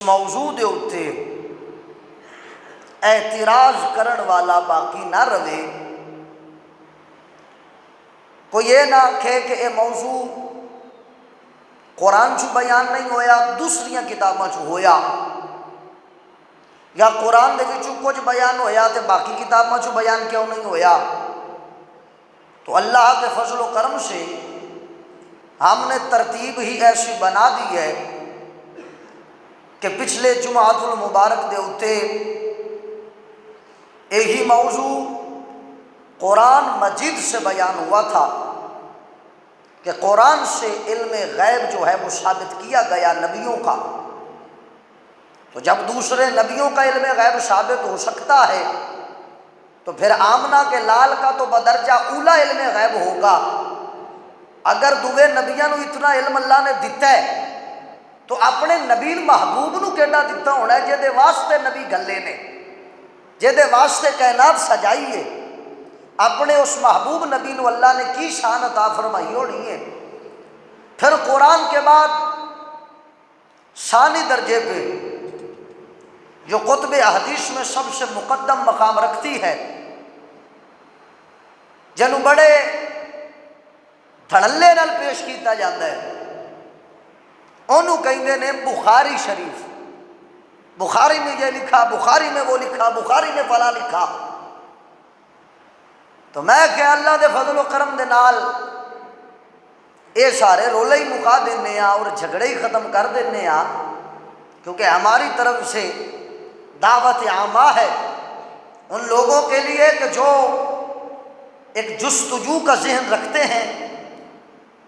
موضوع دے اتے اعتراض کرن والا باقی نہ رہے۔ کوئی یہ نہ کہے کہ یہ موضوع قرآن چ بیان نہیں ہویا، دوسریاں کتاباں چ ہویا، یا قرآن دے وچوں کچھ بیان ہویا تے باقی کتاباں چ بیان کیوں نہیں ہویا۔ تو اللہ کے فضل و کرم سے ہم نے ترتیب ہی ایسی بنا دی ہے کہ پچھلے جمعۃ المبارک دے اتے یہی موضوع قرآن مجید سے بیان ہوا تھا کہ قرآن سے علم غیب جو ہے وہ ثابت کیا گیا نبیوں کا۔ تو جب دوسرے نبیوں کا علم غیب ثابت ہو سکتا ہے تو پھر آمنہ کے لال کا تو بدرجہ اولا علم غیب ہوگا۔ اگر دوے نبیوں نو اتنا علم اللہ نے دیتا ہے تو اپنے نبی محبوب نو کیڑا دیتا ہونا ہے جے واسطے نبی گلے نے، جے واسطے کائنات سجائی ہے۔ اپنے اس محبوب نبی نو اللہ نے کی شان عطا فرمائی ہونی ہے۔ پھر قرآن کے بعد ثانی درجے پہ جو کتب احادیث میں سب سے مقدم مقام رکھتی ہے، جنوں بڑے دھڑلے نال پیش کیتا جاتا ہے، انہوں کہندے نے بخاری شریف۔ بخاری میں یہ لکھا، بخاری میں وہ لکھا، بخاری میں فلاں لکھا۔ تو میں کہ اللہ دے فضل و کرم دے نال اے سارے رولے ہی مکا دینے ہاں اور جھگڑے ہی ختم کر دینے ہاں، کیونکہ ہماری طرف سے دعوت عامہ ہے ان لوگوں کے لیے کہ جو ایک جستجو کا ذہن رکھتے ہیں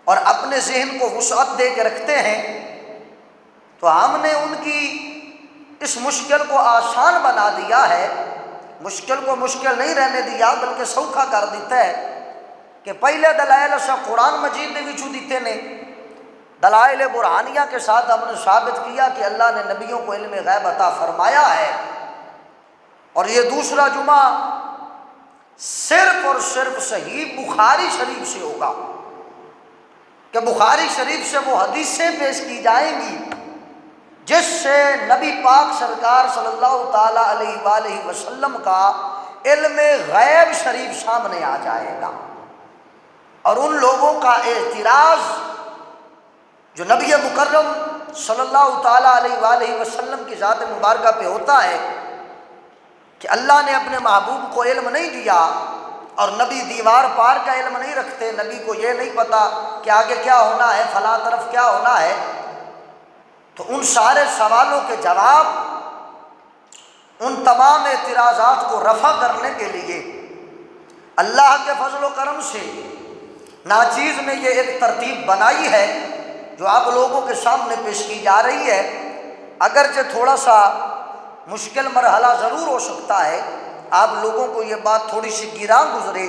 اور اپنے ذہن کو وسعت دے کے رکھتے ہیں۔ تو ہم نے ان کی اس مشکل کو آسان بنا دیا ہے، مشکل کو مشکل نہیں رہنے دیا بلکہ سوکھا کر دیتا ہے کہ پہلے دلائل اسا قرآن مجید نے وچوں دیتے نے، دلائل برہانیہ کے ساتھ ہم نے ثابت کیا کہ اللہ نے نبیوں کو علم غیب عطا فرمایا ہے۔ اور یہ دوسرا جمعہ صرف اور صرف صحیح بخاری شریف سے ہوگا کہ بخاری شریف سے وہ حدیثیں پیش کی جائیں گی جس سے نبی پاک سرکار صلی اللہ تعالیٰ علیہ وآلہ وسلم کا علم غیب شریف سامنے آ جائے گا۔ اور ان لوگوں کا اعتراض جو نبی مکرم صلی اللہ تعالیٰ علیہ وآلہ وسلم کی ذات مبارکہ پہ ہوتا ہے کہ اللہ نے اپنے محبوب کو علم نہیں دیا اور نبی دیوار پار کا علم نہیں رکھتے، نبی کو یہ نہیں پتا کہ آگے کیا ہونا ہے، فلاں طرف کیا ہونا ہے۔ تو ان سارے سوالوں کے جواب، ان تمام اعتراضات کو رفع کرنے کے لیے اللہ کے فضل و کرم سے ناچیز نے یہ ایک ترتیب بنائی ہے جو آپ لوگوں کے سامنے پیش کی جا رہی ہے۔ اگرچہ تھوڑا سا مشکل مرحلہ ضرور ہو سکتا ہے، آپ لوگوں کو یہ بات تھوڑی سی گراں گزرے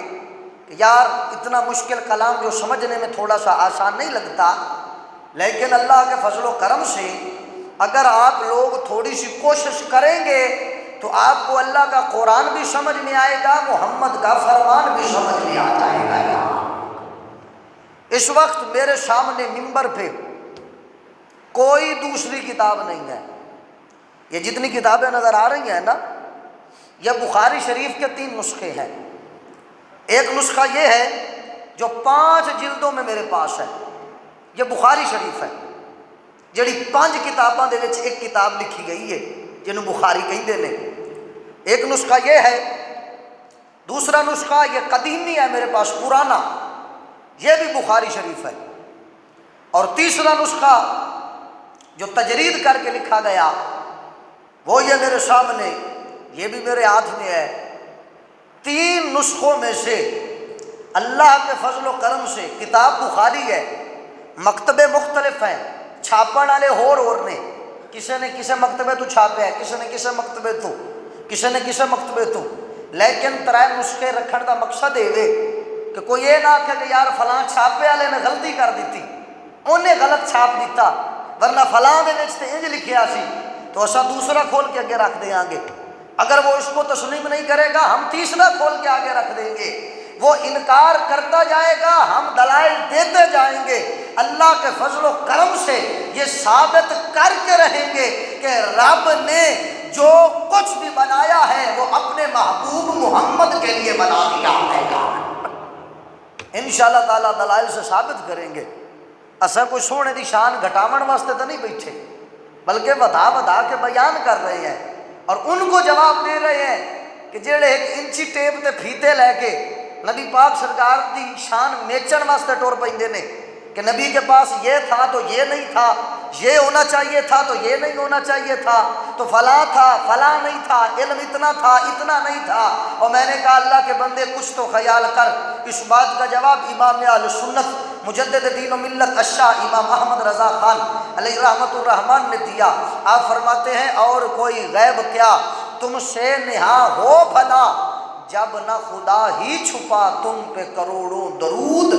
کہ یار اتنا مشکل کلام جو سمجھنے میں تھوڑا سا آسان نہیں لگتا، لیکن اللہ کے فضل و کرم سے اگر آپ لوگ تھوڑی سی کوشش کریں گے تو آپ کو اللہ کا قرآن بھی سمجھ میں آئے گا، محمد کا فرمان بھی سمجھ میں آ جائے گا۔ اس وقت میرے سامنے ممبر پہ کوئی دوسری کتاب نہیں ہے۔ یہ جتنی کتابیں نظر آ رہی ہیں نا، یہ بخاری شریف کے 3 نسخے ہیں۔ ایک نسخہ یہ ہے جو 5 جلدوں میں میرے پاس ہے، یہ بخاری شریف ہے جڑی 5 کتاباں دے وچ ایک کتاب لکھی گئی ہے جنہوں بخاری کہندے نے۔ ایک نسخہ یہ ہے، دوسرا نسخہ یہ قدیمی ہے میرے پاس پرانا، یہ بھی بخاری شریف ہے، اور تیسرا نسخہ جو تجرید کر کے لکھا گیا وہ یہ میرے سامنے، یہ بھی میرے ہاتھ میں ہے۔ 3 نسخوں میں سے اللہ کے فضل و کرم سے کتاب بخاری ہے، مکتبے مختلف ہیں، چھاپن والے اور نے، کسی نے کسی مکتبے تو چھاپے ہے، کسی نے کسی مکتبے تو، کسی نے کسی مکتبے تو، لیکن 3 نسخے رکھن کا مقصد یہ کہ کوئی یہ نہ کہ یار فلاں چھاپے والے نے غلطی کر دیتی، انہیں غلط چھاپ دیتا، ورنہ فلاں دے وچ تے انج لکھیا سی تو اسا دوسرا کھول کے آگے رکھ دیں گے۔ اگر وہ اس کو تسلیم نہیں کرے گا ہم تیسرا کھول کے آگے رکھ دیں گے، وہ انکار کرتا جائے گا ہم دلائل دیتے جائیں گے، اللہ کے فضل و کرم سے یہ ثابت کر کے رہیں گے کہ رب نے جو کچھ بھی بنایا ہے وہ اپنے محبوب محمد کے لیے بنا دیا ہے گا۔ انشاءاللہ تعالیٰ دلائل سے ثابت کریں گے۔ اساں کوئی سونے دی شان گھٹاون واسطے تو نہیں بیٹھے، بلکہ ودا کے بیان کر رہے ہیں اور ان کو جواب دے رہے ہیں کہ جڑے ایک انچی ٹیپ تے پھیتے لے کے نبی پاک سرکار دی شان میچن واسطے ٹور پیندے نے کہ نبی کے پاس یہ تھا تو یہ نہیں تھا، یہ ہونا چاہیے تھا تو یہ نہیں ہونا چاہیے تھا، تو فلاں تھا فلاں نہیں تھا، علم اتنا تھا اتنا نہیں تھا۔ اور میں نے کہا اللہ کے بندے کچھ تو خیال کر۔ اس بات کا جواب امام اہل سنت مجدد دین و ملت الشاہ امام احمد رضا خان علیہ رحمۃ الرحمن نے دیا۔ آپ فرماتے ہیں اور کوئی غیب کیا تم سے نہا ہو بھلا، جب نہ خدا ہی چھپا تم پہ کروڑوں درود۔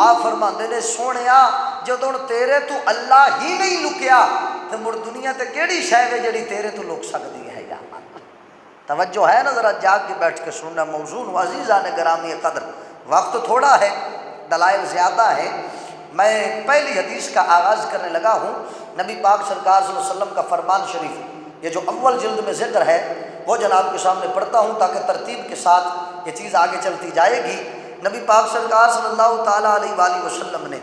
آپ فرماتے نے سونیا جدوں تیرے تو اللہ ہی نہیں لکیا تو مڑ دنیا تے کیڑی شے ہے جڑی تیرے تو لک سکتی ہے یا توجہ ہے نا؟ ذرا جاگ کے بیٹھ کے سننا موزون و عزیزان گرامی قدر، وقت تھوڑا ہے، دلائل زیادہ ہے۔ میں پہلی حدیث کا آغاز کرنے لگا ہوں۔ نبی پاک سرکار صلی اللہ علیہ وسلم کا فرمان شریف، یہ جو اول جلد میں ذکر ہے وہ جناب کے سامنے پڑھتا ہوں تاکہ ترتیب کے ساتھ یہ چیز آگے چلتی جائے گی۔ نبی پاک سرکار صلی اللہ تعالیٰ علیہ وآلہ وسلم نے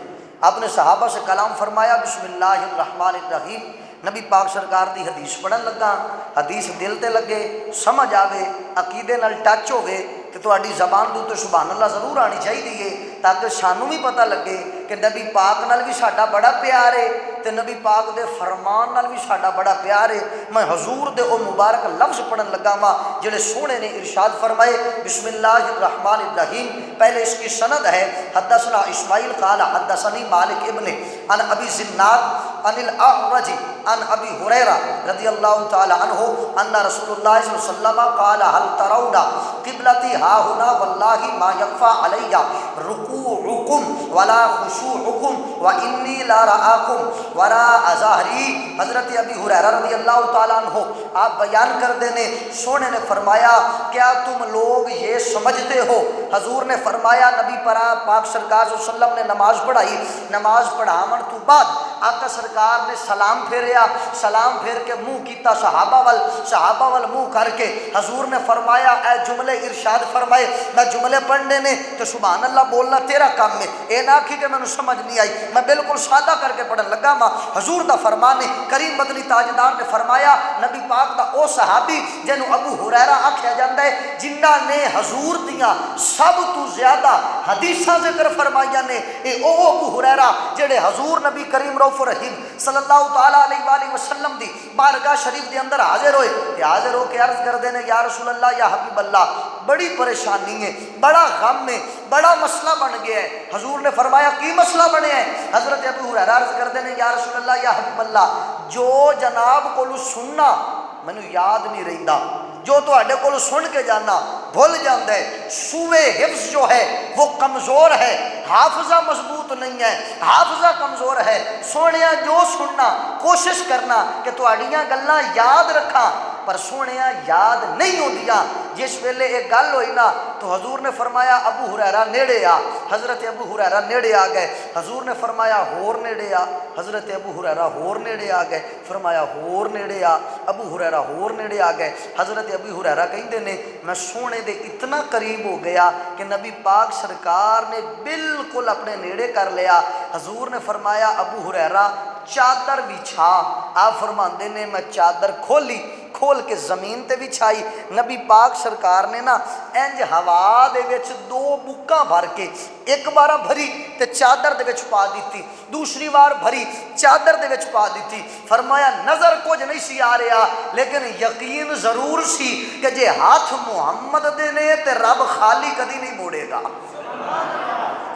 اپنے صحابہ سے کلام فرمایا، بسم اللہ الرحمن الرحیم۔ نبی پاک سرکار دی حدیث پڑھن لگا، حدیث دل تے لگے، سمجھ آوے، عقیدے نال ٹچ ہوئے کہ تہاڈی زبان دے تے سبحان اللہ ضرور آنی چاہیے تاکہ سانوں بھی پتہ لگے کہ نبی پاک نال بھی ساڈا بڑا پیار ہے تے نبی پاک دے فرمان نال بھی ساڈا بڑا پیار ہے۔ میں حضور دے او مبارک لفظ پڑھن لگا وا جڑے سونے نے ارشاد فرمائے، بسم اللہ الرحمن الرحیم۔ پہلے اس کی سند ہے، حدثنا اسماعیل قال حدثنی مالک ابن عن ابی زناد عن الاعرج عن ابی ہریرہ رضی اللہ تعالی عنہ ان رسول اللہ صلی اللہ علیہ وسلم قال هل ترون قبلتی ها هنا والله ما يخفى علي ركوعكم ولا خشوعكم واني لا راكم وراء ظهري۔ حضرت ابی ہریرہ رضی اللہ تعالی عنہ آپ بیان کر دینے، سونے نے فرمایا کیا تم لوگ یہ سمجھتے ہو؟ حضور نے فرمایا، نبی پاک سرکار صلی اللہ علیہ وسلم نے نماز پڑھائی، نماز پڑھاون تو بعد آقا سرکار نے سلام پھیریا، سلام پھیر کے منہ کیتا صحابہ وال منہ کر کے حضور نے فرمایا اے جملے ارشاد فرمائے، میں جملے پڑھنے نے تو سبحان اللہ بولنا تیرا کام ہے، اے نہ کہ میں نے سمجھ نہیں آئی، میں بالکل سادہ کر کے پڑھن لگا ماں۔ حضور دا فرمان ہے، کریم مدنی تاجدار نے فرمایا نبی پاک دا او صحابی جنوں ابو ہریرہ آکھیا جاندا ہے جنہاں نے حضور دیاں سب تو زیادہ حدیثاں ذکر فرمائیاں نے، اے او ابو ہریرہ جڑے حضور نبی کریم رؤوف رحیم صلی اللہ تعالیٰ علیہ وآلہ وسلم دی بارگاہ شریف دے اندر حاضر ہوئے کہ حاضر ہو کے عرض کر دینے یا رسول اللہ یا حبیب اللہ بڑی پریشانی ہے، بڑا غم ہے، بڑا مسئلہ بن گیا ہے۔ حضور نے فرمایا کی مسئلہ بنے ہے؟ حضرت ابو ہریرہ عرض کر دینے یا رسول اللہ یا حبیب اللہ جو جناب کو سننا مینوں یاد نہیں رہندا، جو تواڈے کول سن کے جانا بھول جاندا ہے، سوئے حفظ جو ہے وہ کمزور ہے، حافظہ مضبوط نہیں ہے، حافظہ کمزور ہے۔ سونیا جو سننا کوشش کرنا کہ تواڈیاں گلاں یاد رکھاں پر سونیا یاد نہیں ہوندیاں۔ جس ویلے ایک گل ہوئی نا تو حضور نے فرمایا ابو ہریرہ نیڑے آ۔ حضرت ابو ہریرہ نیڑے آ گئے، حضور نے فرمایا ہور نیڑے آ۔ حضرت ابو ہریرہ ہور نیڑے آ گئے، فرمایا ہور نیڑے آ۔ ابو ہریرہ ہور نیڑے آ گئے۔ حضرت ابو ہریرہ کہندے نے میں سونے دے اتنا قریب ہو گیا کہ نبی پاک سرکار نے بالکل اپنے نیڑے کر لیا۔ حضور نے فرمایا ابو ہریرہ چادر بچھا۔ آپ فرماندے نے میں چادر کھول کے زمین تے بچھائی۔ نبی پاک سرکار نے نا انج ہوا دے وچ دو بکاں بھر کے ایک بار بھری تے چادر دے وچ پا دیتی، دوسری بار بھری چادر دے وچ پا دیتی۔ فرمایا نظر کچھ نہیں سی آ رہا لیکن یقین ضرور سی کہ جے ہاتھ محمد دے نے تے رب خالی کدی نہیں موڑے گا۔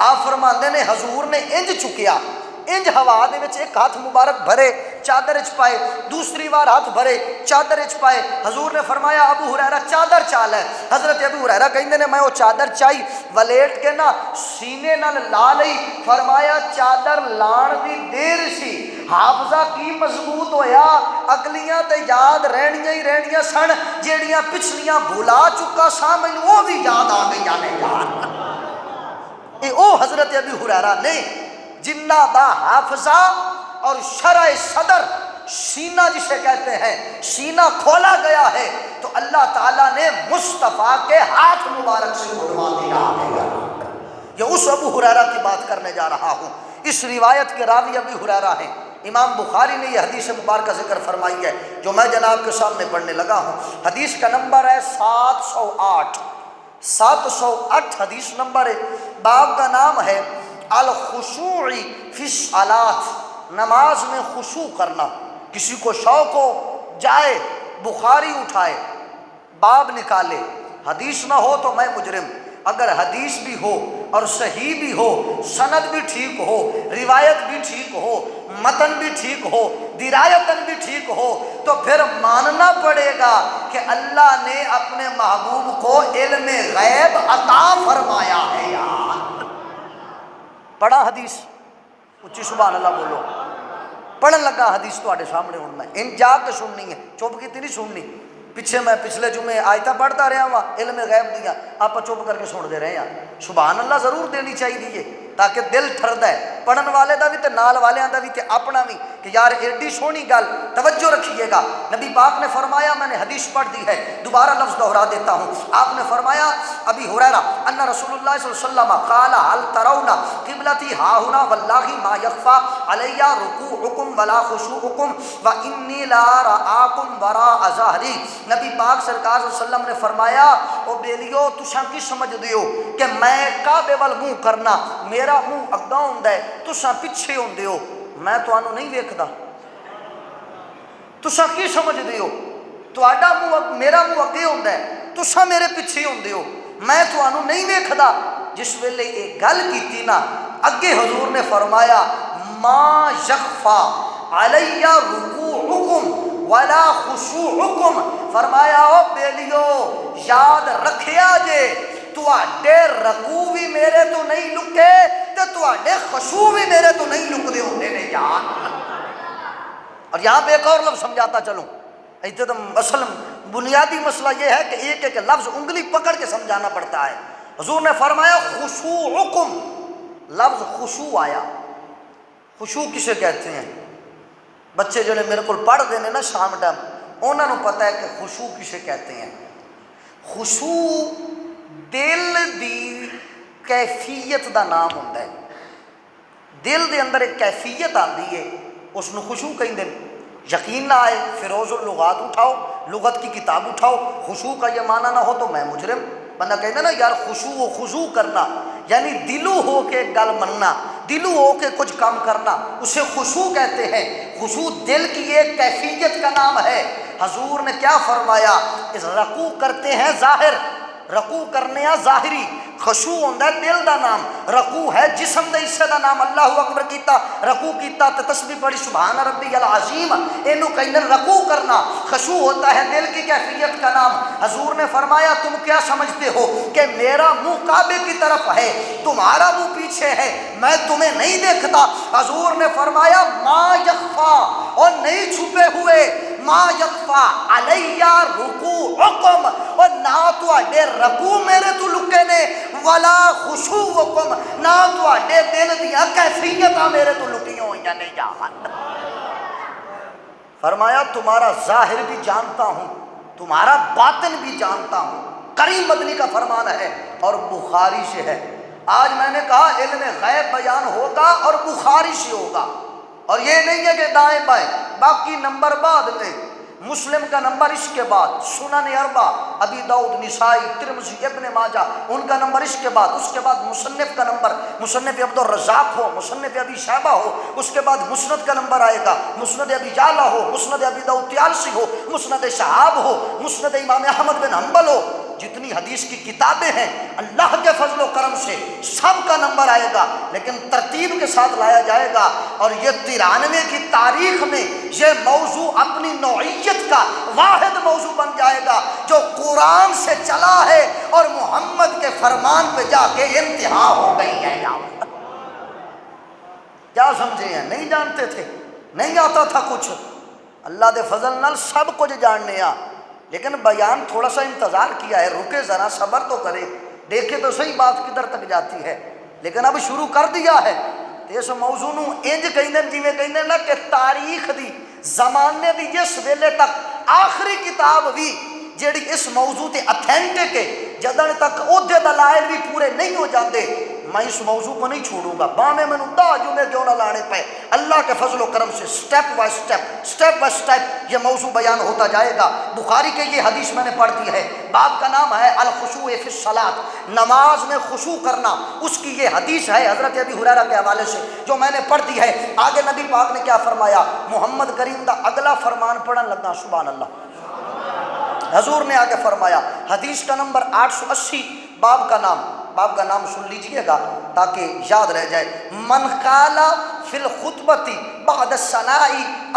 آپ فرماندے نے حضور نے انج چکیا، انج ہوا دے وچ ایک ہاتھ مبارک بھرے چادر اچ پائے، دوسری بار ہاتھ بھرے چادر اچ پائے۔ حضور نے فرمایا ابو ہریرہ چادر چال ہے۔ حضرت ابو ہریرہ کہندے نے میں وہ چادر چائی ولیٹ کے نا سینے نال لا لئی۔ فرمایا چادر لان دی دیر سی، حافظہ کی مضبوط ہویا، اگلیاں تے یاد رہنیاں ہی رہنیاں سن، جیڑیاں پچھلیاں بھلا چکا سا مینوں وہ بھی یاد آ گئیاں نے یار۔ اے او حضرت ابو ہریرہ نے جنہ دا حافظہ اور شرع صدر، سینہ جسے کہتے ہیں، سینہ کھولا گیا ہے تو اللہ تعالیٰ نے مصطفیٰ کے ہاتھ مبارک سے کھلوا دیا ہے۔ یہ اس ابو ہریرہ کی بات کرنے جا رہا ہوں۔ اس روایت کے راوی ابو ہریرہ ہیں۔ امام بخاری نے یہ حدیث مبارکہ ذکر فرمائی ہے جو میں جناب کے سامنے پڑھنے لگا ہوں۔ حدیث کا نمبر ہے 708، 708 حدیث نمبر ہے۔ باب کا نام ہے الخشوع فی الصلاۃ، نماز میں خشوع کرنا۔ کسی کو شوق ہو جائے بخاری اٹھائے باب نکالے، حدیث نہ ہو تو میں مجرم، اگر حدیث بھی ہو اور صحیح بھی ہو، سند بھی ٹھیک ہو، روایت بھی ٹھیک ہو، متن بھی ٹھیک ہو، درایتن بھی ٹھیک ہو، تو پھر ماننا پڑے گا کہ اللہ نے اپنے محبوب کو علم غیب عطا فرمایا ہے۔ یار پڑھا حدیث اچھی سبحان اللہ بولو، پڑھن لگا حدیث تواڈے سامنے ہوں میں ان جا کے سننی ہے، چپ کیتی نہیں سننی۔ پیچھے میں پچھلے جمعے آیتاں پڑھتا رہا وا علم غیب دیا، آپ چپ کر کے سن دے رہے ہیں۔ سبحان اللہ ضرور دینی چاہیے تاکہ دل ٹھردا ہے، پڑھن والے دا بھی تے نال والیاں دا بھی تے اپنا بھی، کہ یار ایڈی سونی گل، توجہ رکھیے گا۔ نبی پاک نے فرمایا، میں نے حدیث پڑھ دی ہے دوبارہ لفظ دہرا دیتا ہوں، آپ نے فرمایا ابی ہریرہ ان رسول اللہ صلی اللہ علیہ وسلم قال هل ترون قبلتی ها هنا والله ما يخفى علی رکوعکم ولا خشوعکم وانی لا رآکم وراء ظہری۔ نبی پاک سرکار صلی اللہ علیہ وسلم نے فرمایا، او بیلیو تساں کی سمجھ دیو کہ میں کعبے وال منہ کرنا، میرا منہ اگاں ہوندا ہے، تساں پیچھے ہوندے ہو، میں تانوں نہیں ویکھدا۔ تساں کی سمجھ دیو تہاڈا منہ میرا منہ اگے ہوندا ہے، تساں میرے پیچھے ہوندے ہو، میں تانوں نہیں ویکھدا۔ جس ویلے یہ گل کیتی نا، اگے حضور نے فرمایا ما یخفا علی رکوعکم ولا خشوعکم، فرمایا او بیلیو یاد رکھیا جے تواڈے رکوع بھی میرے تو نہیں لکے تے تواڈے خشوع بھی میرے تو نہیں لکدے ہوندے نے یار۔ اور یہاں پہ ایک اور لفظ سمجھاتا چلوں، ایتھے تو اصل بنیادی مسئلہ یہ ہے کہ ایک ایک لفظ انگلی پکڑ کے سمجھانا پڑتا ہے۔ حضور نے فرمایا خشوعکم، لفظ خشوع آیا۔ خشوع کسے کہتے ہیں؟ بچے جڑے میرے کو پڑھ دینے نا شام ٹائم، انہوں نے پتہ ہے کہ خشوع کسے کہتے ہیں۔ خشوع دل دی کیفیت دا نام ہوتا ہے، دل دے اندر ایک کیفیت آتی ہے، اس نے خشوع کہیں دن۔ یقین نہ آئے فیروز اللغات اٹھاؤ، لغت کی کتاب اٹھاؤ، خشوع کا یہ معنی نہ ہو تو میں مجرم۔ بندہ کہتے نا یار خشوع و خضوع کرنا، یعنی دلو ہو کے گل مننا، دلو ہو کے کچھ کام کرنا، اسے خشوع کہتے ہیں۔ خشوع دل کی ایک کیفیت کا نام ہے۔ حضور نے کیا فرمایا؟ اس رکوع کرتے ہیں ظاہر، رکوع کرنے ظاہری، خشوع ہوندا ہے دل دا نام، رکوع ہے جسم دے حصے دا نام۔ اللہ اکبر کیتا، رکوع کیتا تے تسبیح پڑھی سبحان ربی العظیم، اینو کہیں رکوع کرنا۔ خشوع ہوتا ہے دل کی کیفیت کا نام۔ حضور نے فرمایا تم کیا سمجھتے ہو کہ میرا منہ کعبے کی طرف ہے، تمہارا منہ پیچھے ہے، میں تمہیں نہیں دیکھتا؟ حضور نے فرمایا ما یخفا، اور نہیں چھپے ہوئے، ما یخفا علی رکوعکم، اور نہ تواڈے رکوع میرے تو لکے نے، ولا خشوعکم، نہ تواڈے دل دیاں کیفیتاں میرے تو لکیاں ہوئیاں نے۔ جان فرمایا تمہارا ظاہر بھی جانتا ہوں، تمہارا باطن بھی جانتا ہوں۔ کریم مدنی کا فرمان ہے اور بخاری سے ہے۔ آج میں نے کہا علم غیب بیان ہوگا اور بخاری سے ہوگا، اور یہ نہیں ہے کہ دائیں بائیں، باقی نمبر بعد میں، مسلم کا نمبر اس کے بعد، سنن اربع ابی داؤد نسائی ترمذی ابن ماجہ ان کا نمبر اس کے بعد، اس کے بعد مصنف کا نمبر، مصنف عبد الرزاق ہو، مصنف ابی شیبہ ہو، اس کے بعد مسند کا نمبر آئے گا، مسند ابی جعلہ ہو، مسند ابی داؤد طیالسی ہو، مسند شہاب ہو، مسند امام احمد بن حنبل ہو۔ جتنی حدیث کی کتابیں ہیں اللہ کے فضل و کرم سے سب کا نمبر آئے گا، لیکن ترتیب کے ساتھ لایا جائے گا۔ اور یہ 93 کی تاریخ میں یہ موضوع اپنی نوعیت کا واحد موضوع بن جائے گا جو قرآن سے چلا ہے اور محمد کے فرمان پہ جا کے انتہا ہو گئی ہے۔ کیا سمجھے ہیں؟ نہیں جانتے تھے، نہیں آتا تھا کچھ، اللہ دے فضل نال سب کچھ جاننے آ، لیکن بیان تھوڑا سا انتظار کیا ہے، رکے ذرا صبر تو کرے، دیکھے تو صحیح بات کدھر تک جاتی ہے، لیکن اب شروع کر دیا ہے۔ تے اس موضوع نو انج کہندے جویں کہندے نا کہ تاریخ دی زمانے دی جس ویلے تک آخری کتاب بھی جیڑی اس موضوع تے اتھینٹک ہے جدن تک عہدے دلائل بھی پورے نہیں ہو جاندے میں اس موضوع کو نہیں چھوڑوں گا، باہیں میں نہ جمعے کیوں نہ لانے پہ اللہ کے فضل و کرم سے سٹیپ بائی سٹیپ یہ موضوع بیان ہوتا جائے گا۔ بخاری کے یہ حدیث میں نے پڑھ دی ہے، باب کا نام ہے الخشوع فی الصلاۃ، نماز میں خشوع کرنا، اس کی یہ حدیث ہے حضرت ابی ہریرہ کے حوالے سے جو میں نے پڑھ دی ہے۔ آگے نبی پاک نے کیا فرمایا، محمد کریم دا اگلا فرمان پڑھن لگا، سبحان اللہ، حضور نے آگے فرمایا، حدیث کا نمبر 880، باب کا نام سن لیجئے گا تاکہ یاد رہ جائے۔ من قال فی الخطبۃ بعد الثناء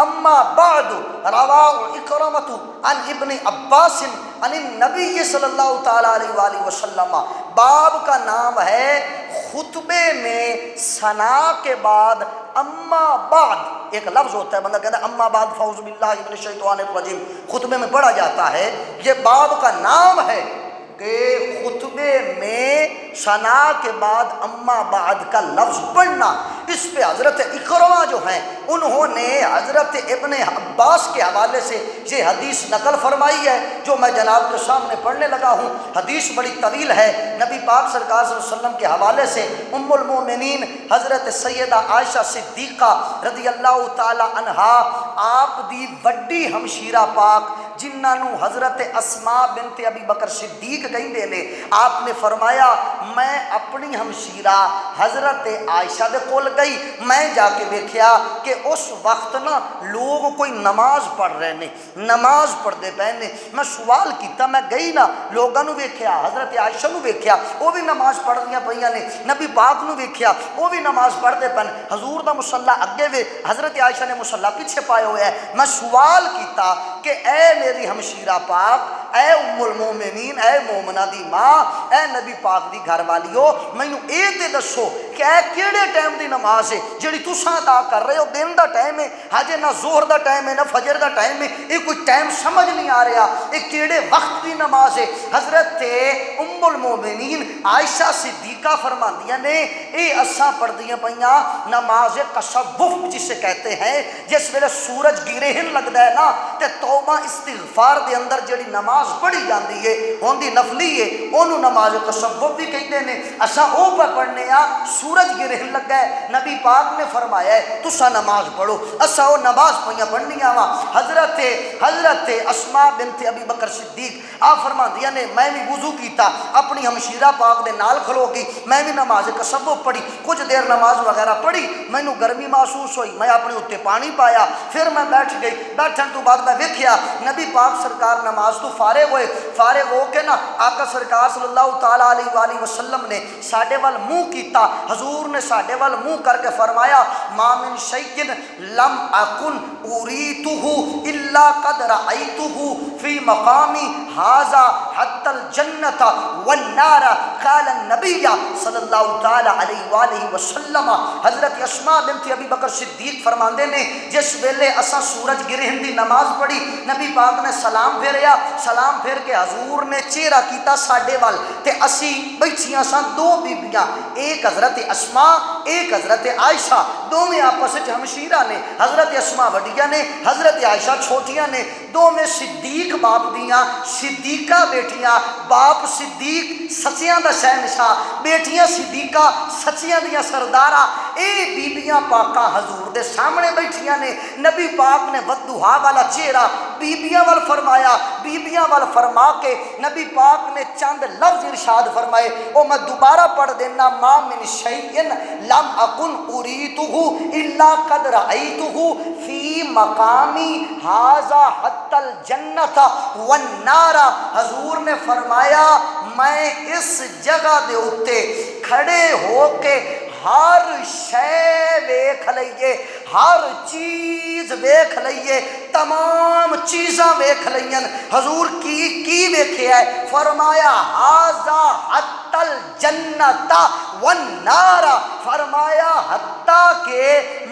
اما بعد، رواه اکرمۃ عن ابن عباس عن النبی صلی اللہ تعالی علیہ وآلہ وسلم۔ باب کا نام ہے خطبے میں ثنا کے بعد اما بعد ایک لفظ ہوتا ہے، بندہ کہتا ہے اما بعد فاعوذ باللہ من الشیطان الرجیم، خطبے میں پڑھا جاتا ہے۔ یہ باب کا نام ہے کہ خطبے میں ثنا کے بعد اما بعد کا لفظ پڑھنا۔ اس پہ حضرت اکرمہ جو ہیں انہوں نے حضرت ابن عباس کے حوالے سے یہ حدیث نقل فرمائی ہے جو میں جناب کے سامنے پڑھنے لگا ہوں۔ حدیث بڑی طویل ہے، نبی پاک سرکار صلی اللہ علیہ وسلم کے حوالے سے ام المومنین حضرت سیدہ عائشہ صدیقہ رضی اللہ تعالی عنہا آپ دی وڈی ہمشیرہ پاک جنہاں نو حضرت اسماء بنت ابی بکر صدیق کہندے نے، آپ نے فرمایا میں اپنی ہمشیرہ حضرت عائشہ دے کول گئی، میں جا کے دیکھیا کہ اس وقت نا لوگ کوئی نماز پڑھ رہے نے، نماز پڑھتے پے نے۔ میں سوال کیتا، میں گئی نا لوگاں نو ویکھیا، حضرت عائشہ نو ویکھیا وہ بھی نماز پڑھدیاں پیاں نے، نبی پاک نو ویکھیا وہ بھی نماز پڑھتے پے، حضور دا مصلی اگے وے، حضرت عائشہ نے مصلی پیچھے پائے ہوئے ہے۔ میں سوال کیتا کہ اے میری ہمشیرہ پاک، اے ام المومنین، اے مومنہ دی ماں، اے نبی پاک دی گھر والیو، مینوں اے تے دسو کہ اے کیڑے ٹائم دی نماز ہے جڑی تساں ادا کر رہے ہو؟ دن دا ٹائم ہے، ہجے نہ ظہر دا ٹائم ہے نہ فجر دا ٹائم ہے، یہ کوئی ٹائم سمجھ نہیں آ رہا، یہ کیڑے وقت دی نماز ہے؟ حضرت ام المومنین عائشہ صدیقہ فرماندیاں نے اے اساں پڑھدیاں پیاں نماز تصوف جسے کہتے ہیں، جس ویلے سورج گرہن لگدا ہے نا تے توبہ استغفار دے اندر جڑی نماز پڑھی جاندی ہے ہوندی نفلی ہے، اونوں نماز تصوف بھی کہتے ہیں۔ اساں او پہ پڑھنے آ، سورج گرہن لگا ہے، نبی پاک نے فرمایا ہے تساں نماز پڑھو، اساں او نماز پڑھیاں پڑھنیاں وا۔ حضرت اسماء بنت ابی بکر صدیق آپ فرماندیاں نے میں بھی وضو کیتا، اپنی ہمشیرہ پاک دے نال کھلو گئی، میں بھی نماز تصوف پڑھی، کچھ دیر نماز وغیرہ پڑھی، مینوں گرمی محسوس ہوئی، میں اپنے اتنے پانی پایا، پھر میں بیٹھ گئی، بیٹھن تو بعد میں ویکھیا نبی پاک سرکار نماز تو فارغ ہوئے، فارغ ہو کے نا آقا سرکار صلی اللہ تعالیٰ علیہ وآلہ وسلم نے ساڈے وال منہ کیتا، حضور نے ساڈے وال منہ کر کے فرمایا ما من شیء لم اکن اریتہ الا قد رأیتہ فی مقامی ھذا حتی الجنۃ والنار قال النبی صلی اللہ تعالیٰ علیہ وآلہ وسلم۔ حضرت اسماء بنت ابی بکر صدیق فرماندے نے جس ویلے اساں سورج گرہن دی نماز پڑھی، نبی پاک نے سلام پھیریا، سلام پھیر کے حضور نے چہرہ کیتا ساڈے وال تے اسی بیٹھیاں سان دو بیبیاں، ایک حضرت اسماء ایک حضرت عائشہ، دونوں آپس وچ ہمشیرہ نے، حضرت اسماء وڈیاں نے حضرت عائشہ چھوٹیاں نے، دو میں صدیق باپ دیاں، صدیقہ بیٹیاں، باپ صدیق سچیاں دا شہنشاہ، بیٹیاں صدیقہ سچیاں دیاں سردارہ، اے بیبیاں پاکاں حضور دے سامنے بیٹھیاں نے۔ نبی پاک نے ودھا والا چہرہ بیبیاں وال فرمایا، بیبیاں وال فرما کے نبی پاک نے چند لفظ ارشاد فرمائے، او میں دوبارہ پڑھ دینا، ما من شیء لم اکن اریتہ الا قد رأیتہ فی مقامی ھذا حتی الجنۃ والنار۔ حضور نے فرمایا میں اس جگہ دے اتے کھڑے ہو کے ہر شے ویکھ لئیے، ہر چیز ویکھ لئیے، تمام چیزاں ویکھ لئین۔ حضور کی ویکھیا ہے؟ فرمایا ھذا حتی الجنت والنار، فرمایا حتیٰ کہ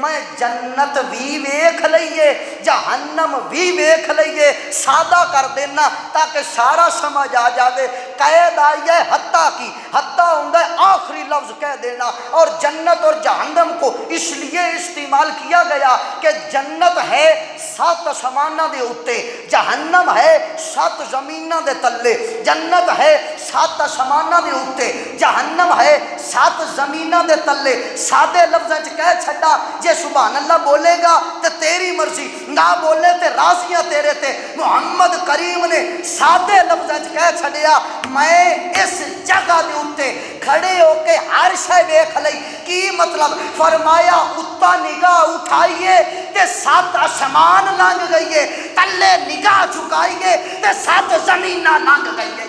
میں جنت بھی ویکھ لئیے جہنم بھی ویکھ لئیے، سادہ کر دینا تاکہ سارا سمجھ آ جاوے۔ قید آئی ہے حتیٰ کی، حتیٰ ہوں گے آخری لفظ کہہ دینا، اور جنت اور جہنم کو اس لیے استعمال کیا گیا کہ جنت ہے 7 آسماناں دے اُتے، جہنم ہے 7 زمیناں دے تلے، جنت ہے 7 آسماناں دے اُتے، جہنم ہے 7 زمیناں دے تلے۔ سادے لفظ کہہ چھڈا، جے سبحان اللہ بولے گا تے تیری مرضی، نہ بولے تے راضیاں تیرے تے۔ محمد کریم نے سادے لفظ کہہ چھڈیا، میں اس جگہ دے اُتے کھڑے ہو کے ہر شے ویکھ لئی۔ کی مطلب؟ فرمایا اُتا نگاہ اٹھائیے تے 7 آسمان لنگ گئیے، تلے نگاہ چکائیے تے 7 زمیناں لنگ گئیے۔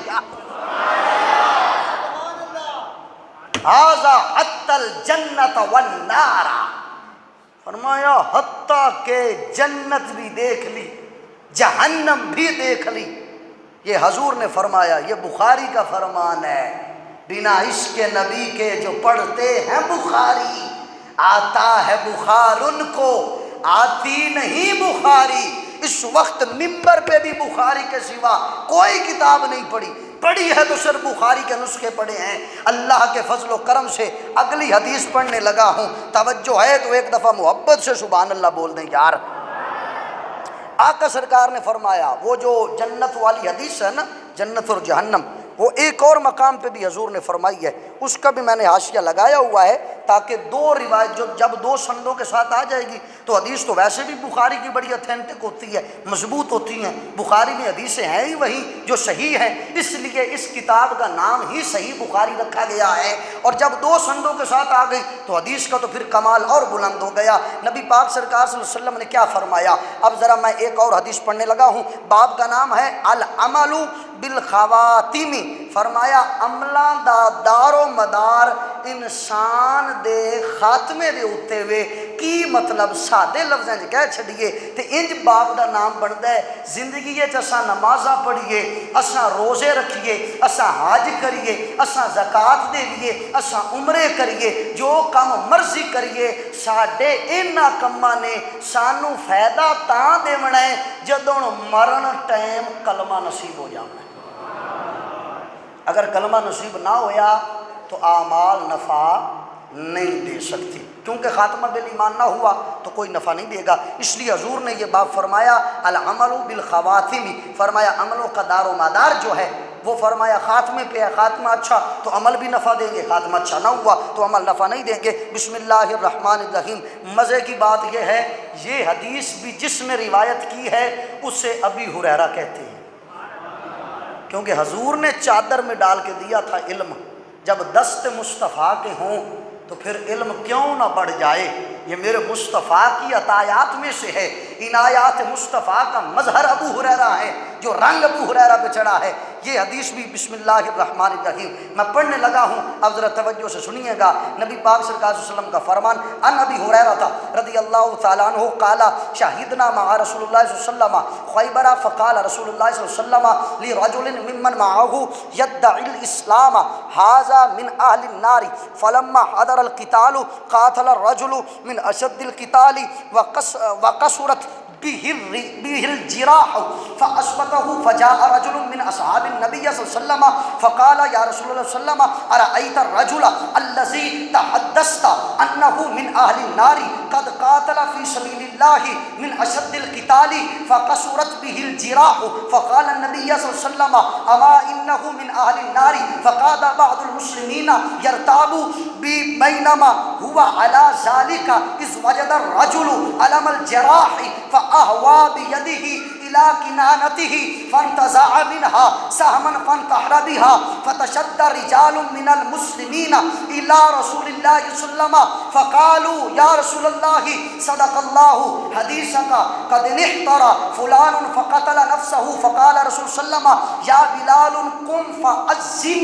ھذا حتی الجنت والنار، فرمایا حتیٰ کہ جنت بھی دیکھ لی جہنم بھی دیکھ لی۔ یہ حضور نے فرمایا، یہ بخاری کا فرمان ہے۔ بنا عشق نبی کے جو پڑھتے ہیں بخاری، آتا ہے بخار ان کو، آتی نہیں بخاری۔ اس وقت ممبر پہ بھی بخاری کے سوا کوئی کتاب نہیں پڑھی، پڑھی ہے تو صرف بخاری کے نسخے پڑھے ہیں۔ اللہ کے فضل و کرم سے اگلی حدیث پڑھنے لگا ہوں، توجہ ہے تو ایک دفعہ محبت سے سبحان اللہ بول دیں یار۔ آقا سرکار نے فرمایا، وہ جو جنت والی حدیث ہے نا، جنت اور جہنم، وہ ایک اور مقام پہ بھی حضور نے فرمائی ہے، اس کا بھی میں نے حاشیہ لگایا ہوا ہے تاکہ 2 روایت جب 2 سندوں کے ساتھ آ جائے گی تو حدیث تو ویسے بھی بخاری کی بڑی اتھینٹک ہوتی ہے، مضبوط ہوتی ہیں۔ بخاری میں حدیثیں ہیں ہی وہی جو صحیح ہیں، اس لیے اس کتاب کا نام ہی صحیح بخاری رکھا گیا ہے، اور جب 2 سندوں کے ساتھ آ گئی تو حدیث کا تو پھر کمال اور بلند ہو گیا۔ نبی پاک سرکار صلی اللہ علیہ وسلم نے کیا فرمایا؟ اب ذرا میں ایک اور حدیث پڑھنے لگا ہوں، باب کا نام ہے العمل بالخواتیم۔ فرمایا عملاں دا دار و مدار انسان دے خاتمے دے اُتے وے۔ کی مطلب؟ سادے لفظیں کہہ چھڑیے تے انج باب دا نام بندا ہے، زندگی وچ اساں نمازاں پڑھیے، اساں روزے رکھیے، اساں حج کریے، اساں زکوٰۃ دیئیے، اساں عمرے کریے، جو کم مرضی کریے، ساڈے انہاں کماں نے سانو فائدہ تاں دیونا ہے جدوں مرن ٹائم کلمہ نصیب ہو جانا ہے۔ اگر کلمہ نصیب نہ ہویا تو اعمال نفع نہیں دے سکتی، کیونکہ خاتمہ بالایمان نہ ہوا تو کوئی نفع نہیں دے گا۔ اس لیے حضور نے یہ باب فرمایا العمل بالخواتم، فرمایا عملوں کا دار و مدار جو ہے وہ فرمایا خاتمے پہ ہے۔ خاتمہ اچھا تو عمل بھی نفع دیں گے، خاتمہ اچھا نہ ہوا تو عمل نفع نہیں دیں گے۔ بسم اللہ الرحمن الرحیم۔ مزے کی بات یہ ہے، یہ حدیث بھی جس نے روایت کی ہے اسے ابی ہریرہ کہتے ہیں، کیونکہ حضور نے چادر میں ڈال کے دیا تھا علم۔ جب دست مصطفیٰ کے ہوں تو پھر علم کیوں نہ بڑھ جائے؟ یہ میرے مصطفیٰ کی عطایات میں سے ہے۔ عنایات مصطفیٰ کا مظہر ابو ہریرہ ہے، جو رنگ ابو ہریرہ پہ چڑھا ہے۔ یہ حدیث بھی بسم اللہ الرحمن الرحیم میں پڑھنے لگا ہوں، اب ذرا توجہ سے سنیے گا۔ نبی پاک سرکار صلی اللہ علیہ وسلم کا فرمان، ان ابی ہریرہ رضی اللہ تعالیٰ عنہ قال شہدنا مع رسول اللہ صلی اللہ علیہ وسلم خیبر فقال رسول اللہ صلی اللہ علیہ وسلم لرجل ممن معه يدعي الاسلام هذا من اهل النار فلما حضر القتال قاتل الرجل من اشد القتال وقصرت به الجراح فأصبته فجاء رجل من أصحاب النبي صلى الله عليه وسلم فقال يا رسول الله صلى الله عليه وسلم أرأيت الرجل الذي تحدثت أنه من أهل النار قد قاتل في سبيل الله من أشد القتال فقصرت به الجراح فقال النبي صلى الله عليه وسلم أما إنه من أهل النار فقال بعض المسلمين يرتاب بينما هو على ذلك إذ وجد الرجل ألم الجراح فأهوى بيده إلى كنانته فانتزع منها سهما فانتحر بها فتشد رجال من المسلمين إلى رسول الله صلى الله عليه وسلم فقالوا يا رسول الله صدق الله حديثك قد انحدر فلان فقتل نفسه فقال رسول صلى الله عليه وسلم يا بلال قم فأذن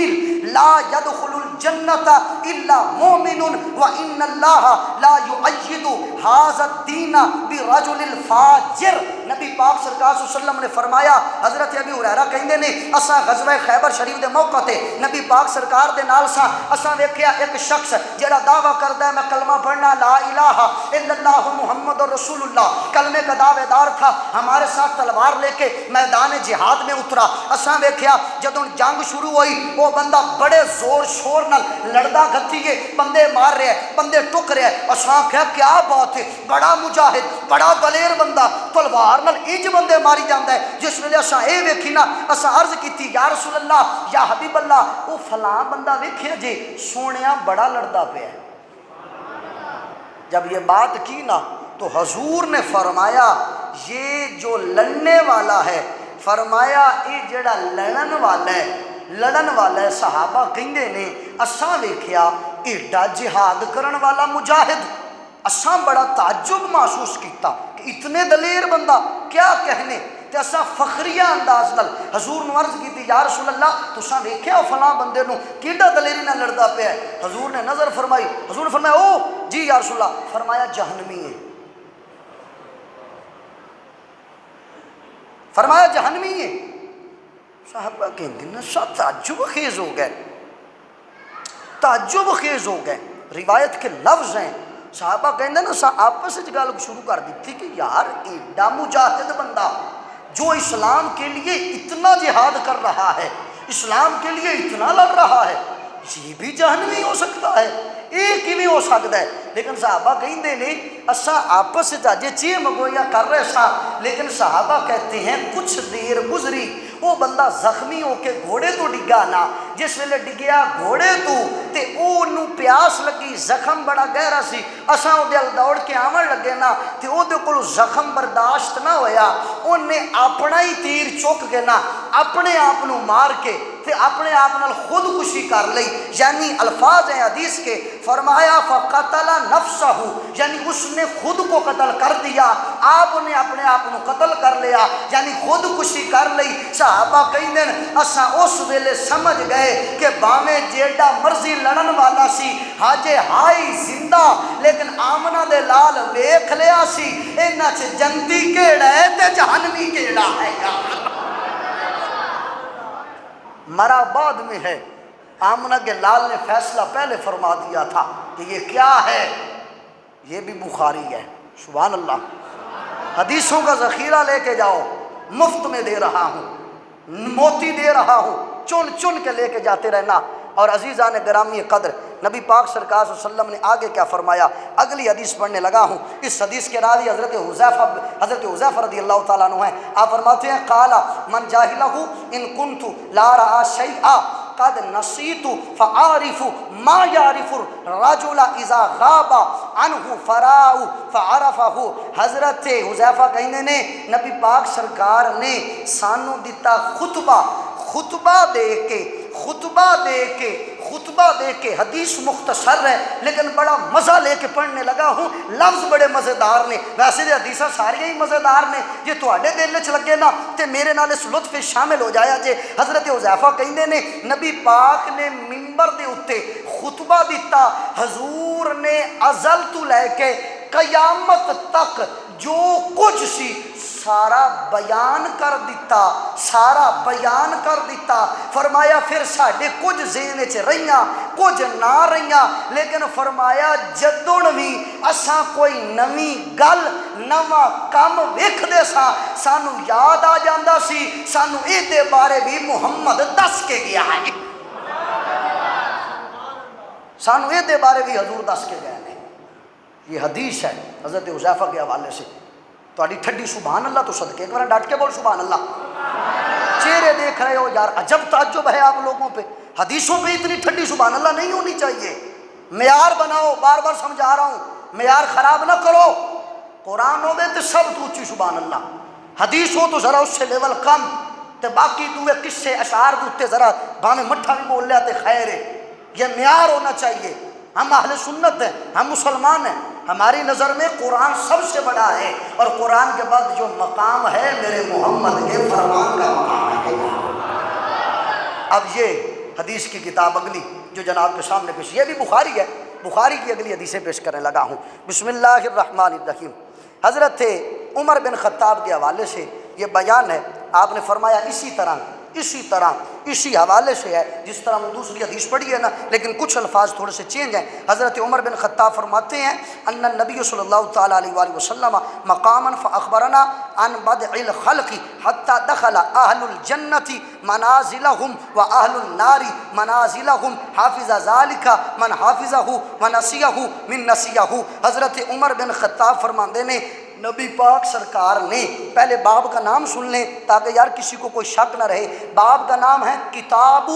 لا يدخل الجنة إلا مؤمن وإن الله لا يؤيد هذا الدين برجل الفاجر۔ نبی پاک سرکار صلی اللہ علیہ وسلم نے فرمایا، حضرت ابی ہریرہ کہندے نے اساں غزوہ خیبر شریف دے موقع تے نبی پاک سرکار دے نال سا، اساں ویکھیا ایک شخص جڑا دعویٰ کردا ہے میں کلمہ پڑھنا لا الہ الا اللہ محمد رسول اللہ، کلمے کا دعوے دار تھا، ہمارے ساتھ تلوار لے کے میدان جہاد میں اترا۔ اساں ویکھیا جدوں جنگ شروع ہوئی وہ بندہ بڑے زور شور نال لڑدا گھتیے بندے مار رہے ہیں، بندے ٹک رہے ہیں۔ اساں کہیا کیا بات ہے، بڑا مجاہد بڑا دلیر بندہ تلوار نال انج بندے ماری جاندا ہے۔ جس ویلے اساں اے ویکھی نا اساں عرض کیتی یا رسول اللہ یا حبیب اللہ او فلاں بندہ ویکھیا جی سونیا بڑا لڑدا پیا ہے۔ جب یہ بات کی نا تو حضور نے فرمایا یہ جو لڑنے والا ہے، فرمایا یہ جڑا لڑن والا ہے صحابہ کہندے نے اساں ویکھیا ایڈا جہاد کرن والا مجاہد، اساں بڑا تعجب محسوس کیتا کہ اتنے دلیر بندہ کیا کہنے، تے اساں فخریہ انداز نال حضور نو عرض کیتی یا رسول اللہ تساں ویکھیا فلاں بندے نو کیڈا دلیری نال لڑدا پیا ہے؟ حضور نے نظر فرمائی، حضور نے فرمایا او جی یا رسول اللہ، فرمایا جہنمی ہے، فرمایا جہنمی ہے۔ صحابہ کہندے نا سب تعجب خیز ہو گئے، تعجب خیز ہو گئے، روایت کے لفظ ہیں۔ صحابہ کہندے نا سا آپس وچ گل شروع کر دیتی کہ یار ایڈا مجاہد بندہ جو اسلام کے لیے اتنا جہاد کر رہا ہے، اسلام کے لیے اتنا لڑ رہا ہے، یہ بھی جہنمی ہو سکتا ہے، یہ کیویں ہو سکتا ہے؟ لیکن صحابہ کہندے نے اساں آپس جاجے چیئے مگویا کر رہے سا، لیکن صحابہ کہتے ہیں کچھ دیر گزری وہ بندہ زخمی ہو کے گھوڑے تو ڈگا نا، جس ویلے ڈگیا گھوڑے تو تے او پیاس لگی، زخم بڑا گہرا سی، اساں او دے دوڑ کے آون لگے نا تے او دے کول زخم برداشت نہ ہویا، اونے اپنا ہی تیر چک کے نا اپنے آپ نو مار کے تے اپنے آپ نال خودکشی کر لئی۔ یعنی الفاظ ہیں حدیث کے، فرمایا فقتل نفسہ، یعنی اس نے خود کو قتل کر دیا، آپ نے اپنے آپ کو قتل کر لیا، یعنی خودکشی کر لئی۔ صحابہ کہندے اساں اس ویلے سمجھ گئے کہ باویں جیڑا مرضی لڑن والا سی حاجے ہائی زندہ، لیکن آمنہ دے لال ویکھ لیا سی انہاں چ جنتی کیڑا ہے تے جہنمی کیڑا ہے یار، مرا بعد میں ہے۔ آمنہ کے لال نے فیصلہ پہلے فرما دیا تھا کہ یہ کیا ہے، یہ بھی بخاری ہے، سبحان اللہ۔ حدیثوں کا ذخیرہ لے کے جاؤ، مفت میں دے رہا ہوں، موتی دے رہا ہوں، چن چن کے لے کے جاتے رہنا۔ اور عزیزان گرامی قدر، نبی پاک سرکار صلی اللہ علیہ وسلم نے آگے کیا فرمایا، اگلی حدیث پڑھنے لگا ہوں۔ اس حدیث کے راوی حضرت حذیفہ رضی اللہ تعالیٰ عنہ ہیں۔ آپ فرماتے ہیں قال من جاہلہ ان کنت لا رأى شیئا قد نسیت فعارف ما یعرف الرجل اذا غاب عنہ فراؤ فعرفہ۔ حضرت حذیفہ کہنے نے نبی پاک سرکار نے سانو دیتا خطبہ دے کے حدیث مختصر ہے لیکن بڑا مزہ لے کے پڑھنے لگا ہوں، لفظ بڑے مزیدار نے، ویسے تو حدیثاں ساریاں ہی مزیدار نے، جے تواڈے دل وچ لگے نا تے میرے نال اس لطف شامل ہو جایا جے۔ حضرت حذیفہ کہندے نے نبی پاک نے منبر دے اوتے خطبہ دیتا، حضور نے ازل تو لے کے قیامت تک جو کچھ سی سارا بیان کر دیتا، فرمایا پھر ساڈے کچھ ذہن وچ رہیاں کچھ نہ رہیاں، لیکن فرمایا جدوں بھی اساں کوئی نویں گل نواں کم ویکھدے ساں سانو یاد آ جاندا سی سانو اے دے بارے بھی محمد دس کے گیا ہے، سانو اے دے بارے بھی حضور دس کے گئے ہیں۔ یہ حدیث ہے حضرت حذیفہ کے حوالے سے۔ تہاڈی ٹھڈی سبحان اللہ تو صدقے ایک بار ڈٹ کے بول سبحان اللہ۔ چہرے دیکھ رہے ہو یار، عجب تعجب ہے آپ لوگوں پہ، حدیثوں پہ اتنی ٹھڈی سبحان اللہ نہیں ہونی چاہیے۔ معیار بناؤ، بار بار سمجھا رہا ہوں، معیار خراب نہ کرو۔ قرآن ہو تو سب تو اچھی سبحان اللہ، حدیث ہو تو ذرا اس سے لیول کم، تے باقی دوے قصے اشعار دوتے ذرا بانے مٹھا بھی بول لیا تے خیر ہے۔ یہ معیار ہونا چاہیے۔ ہم اہل سنت ہیں، ہم مسلمان ہیں، ہماری نظر میں قرآن سب سے بڑا ہے، اور قرآن کے بعد جو مقام ہے میرے محمد کے فرمان کا مقام ہے۔ اب یہ حدیث کی کتاب اگلی جو جناب کے سامنے پیش، یہ بھی بخاری ہے، بخاری کی اگلی حدیثیں پیش کرنے لگا ہوں۔ بسم اللہ الرحمن الرحیم۔ حضرت عمر بن خطاب کے حوالے سے یہ بیان ہے۔ آپ نے فرمایا اسی طرح اسی حوالے سے ہے جس طرح ہم دوسری حدیث پڑھی ہے نا، لیکن کچھ الفاظ تھوڑے سے چینج ہیں۔ حضرت عمر بن خطاب فرماتے ہیں ان النبی صلی اللہ تعالیٰ علیہ وآلہ وسلم مقاما فاخبرنا عن بدع الخلق حتى دخل اہل الجنت منازلهم واہل النار منازلهم حافظ ذلك من حافظه ونسيه من نسيه۔ حضرت عمر بن خطاب فرماتے ہیں نبی پاک سرکار نے، پہلے باب کا نام سن لیں تاکہ یار کسی کو کوئی شک نہ رہے، باب کا نام ہے کتاب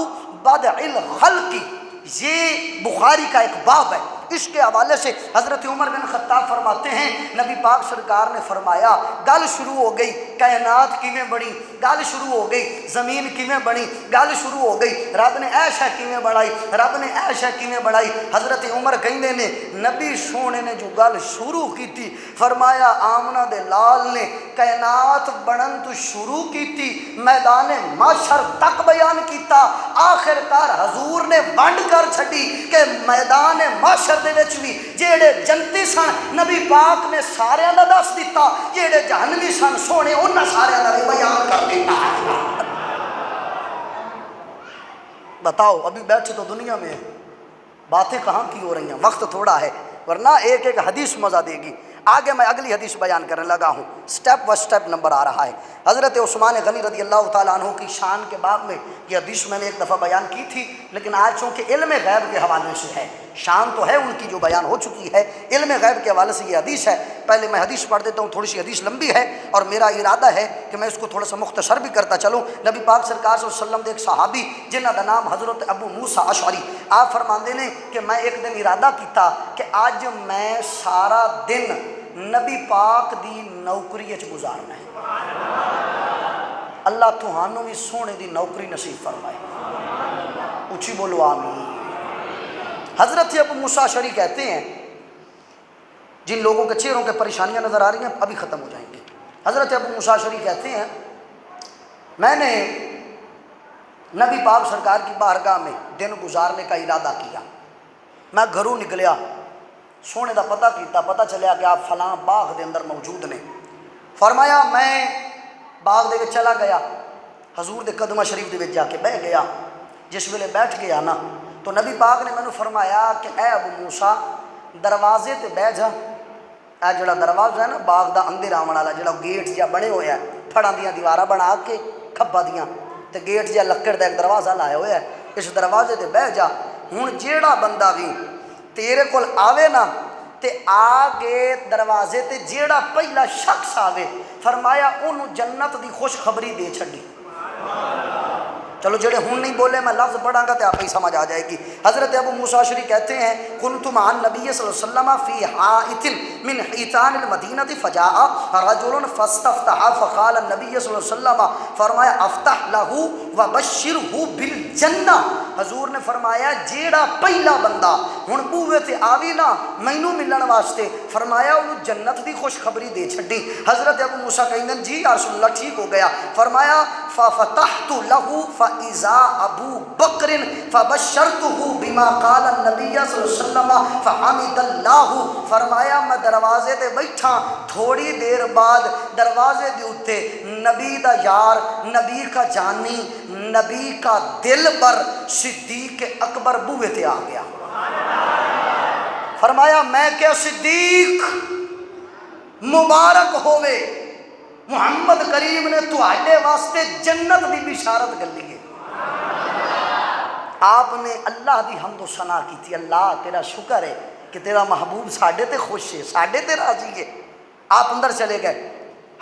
بدع الخلق، یہ بخاری کا ایک باب ہے۔ اس کے حوالے سے حضرت عمر بن خطاب فرماتے ہیں نبی پاک سرکار نے فرمایا گل شروع ہو گئی کائنات کیویں بڑی، گل شروع ہو گئی زمین کیویں بنی، گل شروع ہو گئی رب نے اے شے کیویں بنائی، رب نے اے شے کیویں بنائی۔ حضرت عمر کہندے نے نبی سونے نے جو گل شروع کی تھی، فرمایا آمنہ دے لال نے کائنات بنن تو شروع کی تھی، میدان محشر تک بیان کیتا، آخر کار حضور نے ونڈ کر چھڈی کہ میدان محشر دے وچ بھی جیڑے جنتی سن نبی پاک نے سارے دا دس دیتا، جیڑے جہنمی سن سونے انہاں سارے دا بھی بیان کر دیتا۔ بتاؤ ابھی بیٹھے تو دنیا میں باتیں کہاں کی ہو رہی ہیں، وقت تھوڑا ہے ورنہ ایک ایک حدیث مزہ دے گی۔ آگے میں اگلی حدیث بیان کرنے لگا ہوں، سٹیپ و سٹیپ نمبر آ رہا ہے۔ حضرت عثمان غنی رضی اللہ تعالیٰ عنہ کی شان کے باب میں یہ حدیث میں نے ایک دفعہ بیان کی تھی، لیکن آج چونکہ علم غیب کے حوالے سے ہے، شان تو ہے ان کی جو بیان ہو چکی ہے، علم غیب کے حوالے سے یہ حدیث ہے۔ پہلے میں حدیث پڑھ دیتا ہوں، تھوڑی سی حدیث لمبی ہے اور میرا ارادہ ہے کہ میں اس کو تھوڑا سا مختصر بھی کرتا چلوں۔ نبی پاک سرکار صلی اللہ علیہ وسلم دے ایک صحابی جنہاں دا نام حضرت ابو موسیٰ اشعری، آپ فرماندے نے کہ میں ایک دن ارادہ کیتا کہ آج میں سارا دن نبی پاک دی نوکری اچ گزارنا ہے۔ اللہ تہانوں بھی سونے دی نوکری نصیب فرمائے، اونچی بولو آمین۔ حضرت ابو موسیٰ اشعری کہتے ہیں، جن لوگوں کے چہروں کے پریشانیاں نظر آ رہی ہیں ابھی ختم ہو جائیں گے۔ حضرت ابو موسیٰ اشعری کہتے ہیں میں نے نبی پاک سرکار کی بارگاہ میں دن گزارنے کا ارادہ کیا، میں گھروں نکلیا، سونے دا پتہ کیتا، پتہ چلیا کہ آپ فلاں باغ دے اندر موجود نے۔ فرمایا میں باغ دے وچ چلا گیا، حضور دے قدمہ شریف دے وچ جا کے بیٹھ گیا۔ جس ویلے بیٹھ گیا نا تو نبی پاک نے مینوں فرمایا کہ اے ابو موسیٰ دروازے تے بیٹھ جا۔ اے جڑا دروازہ ہے نا باغ دا اندر آون والا جڑا گیٹ جا بنے ہویا ہے، پھڑاں دیاں دیواراں بنا کے کھبا دیاں تے گیٹ جا لکڑ دا ایک دروازہ لایا ہویا ہے، اس دروازے تے بیٹھ جا۔ ہن جیڑا بندہ بھی تیرے کول آوے نا تے آگے دروازے تے جیڑا پہلا شخص آوے، فرمایا انہوں جنت دی خوشخبری دے چھڈی۔ چلو جڑے ہون نہیں بولے میں لفظ پڑھاں گا تے آپ ہی سمجھ آ جائے گی۔ حضرت ابو موسیٰ اشعری کہتے ہیں کنت مع النبی صلی اللہ علیہ وسلم فی حائط من حیطان المدینہ فجاء رجل فاستفتح فقال النبی صلی اللہ علیہ وسلم، فرمایا افتح لہ وبشرہ بالجنہ۔ حضور نے فرمایا جیڑا پہلا بندہ ہن بوئے تے آوی نا مینوں ملن واسطے، فرمایا انہوں جنت دی خوشخبری دے چھڈی۔ حضرت ابو موسیٰ کہندے جی یا رسول اللہ ٹھیک ہو گیا۔ فرمایا ففتحت لہ فاذا ابو بکر فبشرته بما قال النبی صلی اللہ علیہ وسلم فحمد اللہ۔ فرمایا میں دروازے تے بیٹھا، تھوڑی دیر بعد دروازے دے اوتے نبی دا یار، نبی کا جانی، نبی کا دل بر صدیق اکبر بوئے تے آ گیا۔ فرمایا میں کہ صدیق مبارک ہوئے، محمد کریم نے تواڈے واسطے جنت دی بشارت کر لی ہے۔ آپ نے اللہ دی حمد و ثنا کی تھی، اللہ تیرا شکر ہے کہ تیرا محبوب ساڈے تے خوش ہے، ساڈے تے راضی ہے۔ آپ اندر چلے گئے۔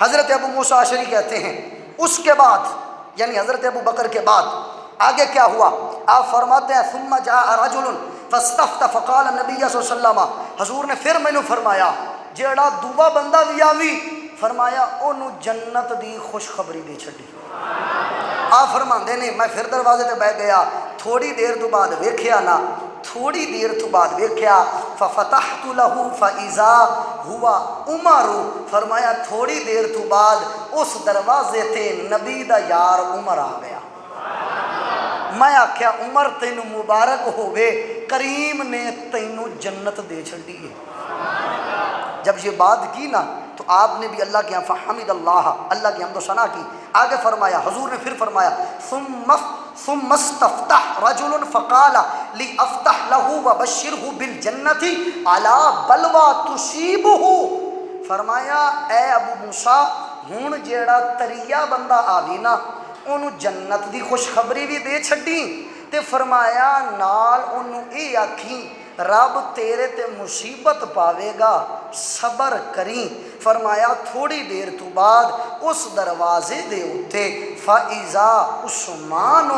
حضرت ابو موسیٰ اشعری کہتے ہیں اس کے بعد یعنی حضرت ابو بکر کے بعد آگے کیا ہوا؟ آپ فرماتے ہیں ثم جاء رجل فاستفتح فقال النبی صلی اللہ علیہ وسلم، حضور نے پھر مینوں فرمایا جیڑا دوبا بندہ بھی آوی، فرمایا انہوں جنت دی خوشخبری دے چھڈی۔ آپ فرماندے نے میں پھر دروازے تے بیٹھ گیا، تھوڑی دیر تو بعد ویکھیا نا، تھوڑی دیر تو بعد ویکھیا ففتحت لہ فاذا ہوا عمر، فرمایا تھوڑی دیر تو بعد اس دروازے تے نبی دا یار عمر آ گیا۔ میں آکھیا عمر تینوں مبارک ہوئے، کریم نے تینوں جنت دے چھڈی ہے۔ جب یہ بات کی نا تو آپ نے بھی اللہ کے یہاں فحمد اللہ کی حمد و ثنا کی. آگے فرمایا حضور نے پھر فرمایا ثم استفتح رجل فقال لافتح له وبشره بالجنة على بلوى تصيبه. فرمایا اے ابو موسیٰ ہن جیڑا تریا بندہ آوی نا انہوں جنت دی خوشخبری بھی دے چھڈی تے فرمایا نال انہوں اے آکھیں رب تیرے تے مصیبت پاوے گا صبر کریں. فرمایا تھوڑی دیر تو بعد اس دروازے دے اتے فَإِذَا عثمان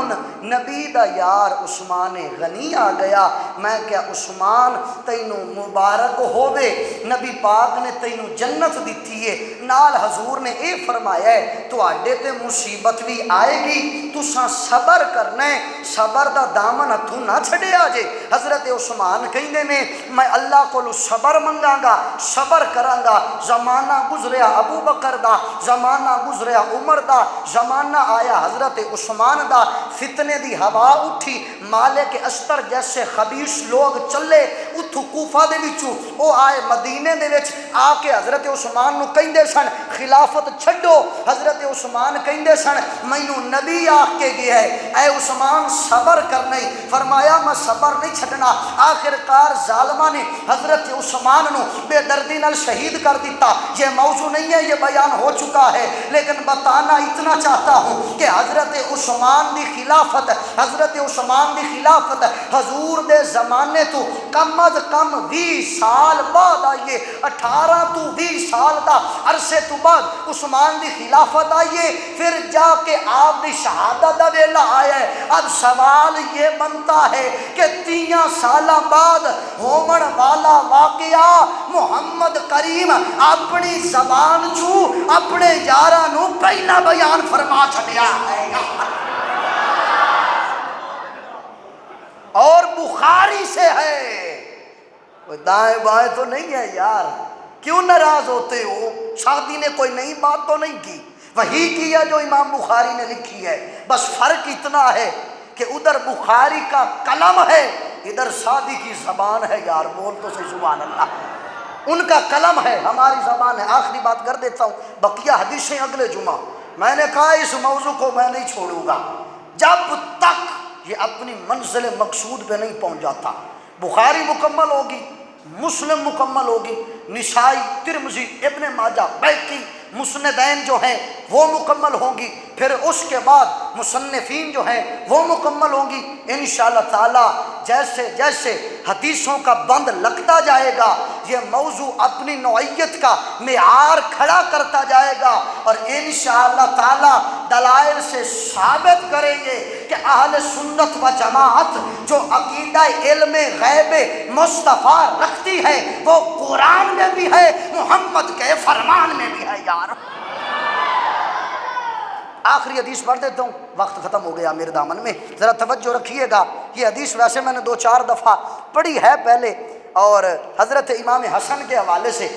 نبی دا یار عثمان غنی آ گیا. میں کیا عثمان تینوں مبارک ہووے نبی پاک نے تینوں جنت دیتی ہے. نال حضور نے اے فرمایا ہے تو آڈے تے مصیبت بھی آئے گی تساں صبر کرنا ہے صبر دا دامن ہتھوں نہ چھڑے آجے. حضرت عثمان کہندے نے میں اللہ کو صبر منگاں گا صبر کراں گا. زمانہ گزریا ابو بکر دا زمانہ گزریا عمر دا زمانہ آیا حضرت عثمان دا. فتنے دی ہوا اٹھی مالک اشتر جیسے خبیث لوگ چلے اتھو کوفہ دے وچوں او آئے مدینے دے وچ آ کے حضرت عثمان نو کہندے سن خلافت چھڈو. حضرت عثمان کہندے سن مینوں نبی آکھ کے گیا ہے اے عثمان صبر کرنا. فرمایا میں صبر نہیں چھڈنا. آخرکار ظالمہ نے حضرت عثمان نو بے دردی نال شہید کر دیتا. یہ موضوع نہیں ہے یہ بیان ہو چکا ہے لیکن بتانا اتنا چاہتا ہوں کہ حضرت عثمان دی خلافت حضور دے زمانے تو کم از کم 20 سال بعد آئیے. 18 تو 20 سال دا عرصے تو بعد عثمان دی خلافت آئیے. پھر جا کے آپ دی شہادت دا ویلا آیا ہے. اب سوال یہ بنتا ہے کہ 30 سالہ بعد ہومن والا واقعہ محمد کریم اپنی زبان چوں اپنے یاراں نو پہلا بیان فرما چھڈیا ہے اور بخاری سے ہے. کوئی دائیں بائیں تو نہیں ہے یار. کیوں ناراض ہوتے ہو؟ شادی نے کوئی نئی بات تو نہیں کی وہی کی ہے جو امام بخاری نے لکھی ہے. بس فرق اتنا ہے کہ ادھر بخاری کا قلم ہے ادھر سعدی کی زبان ہے. یار بول تو صحیح سبحان اللہ. ان کا قلم ہے ہماری زبان ہے. آخری بات کر دیتا ہوں بقیہ حدیثیں اگلے جمعہ. میں نے کہا اس موضوع کو میں نہیں چھوڑوں گا جب تک یہ اپنی منزل مقصود پہ نہیں پہنچ جاتا. بخاری مکمل ہوگی مسلم مکمل ہوگی نسائی ترمذی ابن ماجہ بیہقی مسندین جو ہیں وہ مکمل ہوں گی. پھر اس کے بعد مصنفین جو ہیں وہ مکمل ہوں گی انشاءاللہ تعالی. جیسے جیسے حدیثوں کا بند لگتا جائے گا یہ موضوع اپنی نوعیت کا معیار کھڑا کرتا جائے گا اور انشاءاللہ تعالی دلائل سے ثابت کریں گے کہ اہل سنت و جماعت جو عقیدہ علم غیب مصطفیٰ رکھتی ہے وہ قرآن میں بھی ہے محمد کے فرمان میں بھی ہے. یار آخری حدیث پڑھ دیتا ہوں وقت ختم ہو گیا میرے دامن میں. ذرا توجہ رکھیے گا. یہ حدیث ویسے میں نے 2-4 دفعہ پڑھی ہے پہلے اور حضرت امام حسن کے حوالے سے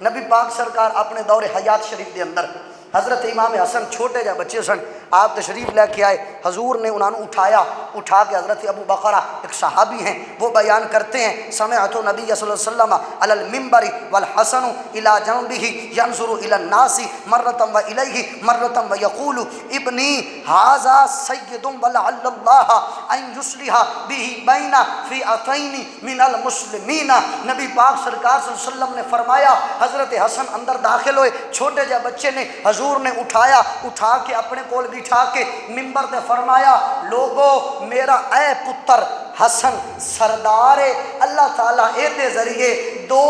نبی پاک سرکار اپنے دور حیات شریف کے اندر حضرت امام حسن چھوٹے جا بچے سن آپ تشریف لے کے آئے. حضور نے انہوں نے اٹھا کے حضرت ابو بکر ایک صحابی ہیں وہ بیان کرتے ہیں سمعت نبی صلی اللہ علیہ وسلم علی المنبر والحسن الى جنبه ينظر الى الناس مرة والیہ مرة ویقول ابنی ھذا سید ولعل اللہ ان یصلح به بین فئتین من المسلمین. نبی پاک سرکار صلی اللہ علیہ وسلم نے فرمایا حضرت حسن اندر داخل ہوئے چھوٹے جا بچے نے حضور نے اٹھا کے اپنے کول بٹھا کے منبر تے فرمایا لوگو میرا اے پتر حسن سردار اللہ تعالیٰ اے دے ذریعے دو